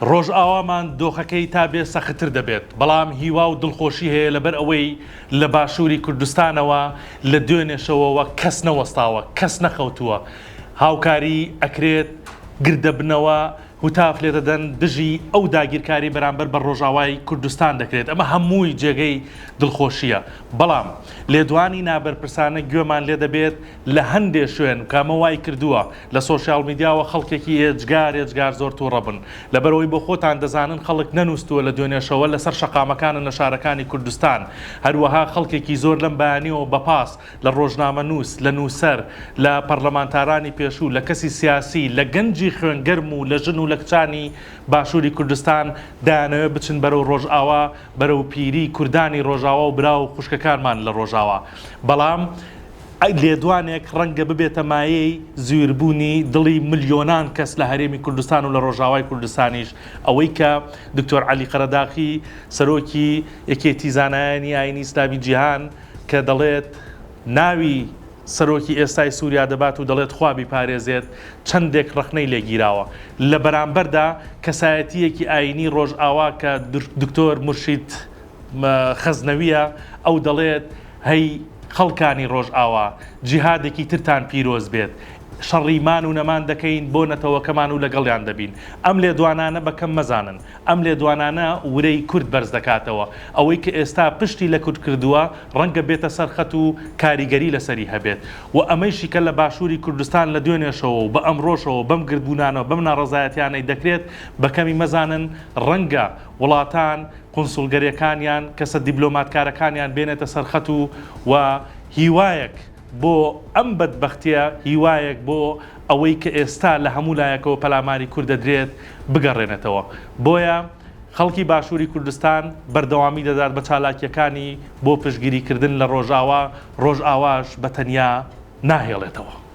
ڕۆژئاوامان دۆخەکەی تا بێ سەختتر دەبێت، بەڵام هیوا و دڵخۆشی هەیە لەبەر ئەوەی لە باشووری کوردستانەوە لە دوێنێشەوەوە کەس نەوەستاوە، کەس نەخەوتووە، هاوکاری ئەکرێت گردەبنەوە هوتاف لێ دەدەن دژی ئەو داگیرکاری بەرامبەر بە ڕۆژاوای کوردستان دەکرێت. ئەمە هەمووی جێگەی دڵخۆشیە، بەڵام لێدوانی نابەرپرسانە گوێمان لێ دەبێت لە هەندێ شوێن کامە وای کردووە لە سۆشیال میدیاوە خەڵکێکی ئێجگار زۆر تووڕە بن لەبەرەوەی بۆ خۆتان دەزانن خەڵک نەنووسووە لە دوێنێشەوە لەسەر شەقامەکانە نەشارەکانی کوردستان، هەروەها خەڵکێکی زۆر لەم بەیانیەوە بەپاس لە ڕۆژنامە نووس، لە نووسەر، لە پەرلەمانتارانی پێشوو، لە کەسی سیاسی، لە گەنجی خوێنگەرم و لە ژن و لە کچانی باشووری کوردستان دایانەوێ بچن بەرەو ڕۆژئاوا، بەرەو پیری کوردانی ڕۆژاوا و برا و خوشکەکانمان لە ڕۆژاوا. بەڵام لێدوانێک ڕەنگە ببێتە مایەی زوێربوونی دڵی ملیۆنان کەس لە هەرێمی کوردستان و لە ڕۆژاوای کوردستانیش، ئەوەی کە دکتۆر عەلی قەرەداغی سەرۆکی یەکێتی زانایانی ئاینی ئیسلامی جیهان کە دەڵێت ناوی سەرۆکی ئێستای سووریا دەبات و دەڵێت خوا بیپارێزێت، چەندێک ڕەخنەی لێگیراوە لە بەرامبەردا کەسایەتیەکی ئاینی ڕۆژئاوا کە دکتۆر مرشید خەزنەویە، ئەو دەڵێت هەی خەڵکانی ڕۆژئاوا جیهادێکی ترتان پیرۆز بێت، شەڕیمان و نەمان دەکەین بۆ نەتەوەکەمان و لەگەڵیان دەبین. ئەم لێدوانانە بەکەم مەزانن، ئەم لێدوانانە ورەی کورد بەرز دەکاتەوە، ئەوەی کە ئێستا پشتی لە کورد کردووە ڕەنگە بێتە سەرخەت و کاریگەری لەسەری هەبێت و ئەمەیشی کە لە باشووری کوردستان لە دوێنێشەوە و بە ئەمڕۆژەوە بەم گردبوونانەوە بەم ناڕەزایەتیانەی دەکرێت بەکەمی مەزانن ڕەنگە وڵاتان قونسوڵگەریەکانیان کەسە دیبلۆماتکارەکانیان بێنێتە سەرخەت و هیوایەک بۆ ئەم بەدبەختیە، هیوایەک بۆ ئەوەی کە ئێستا لە هەموو لایەکەوە پەلاماری کورد دەدرێت بگەڕێنێتەوە. بۆیە خەڵکی باشووری کوردستان بەردەوامی دەدات بە چالاکیەکانی بۆ پشتگیریکردن لە ڕۆژئاوا، ڕۆژئاواش بەتەنیا ناهێڵێتەوە.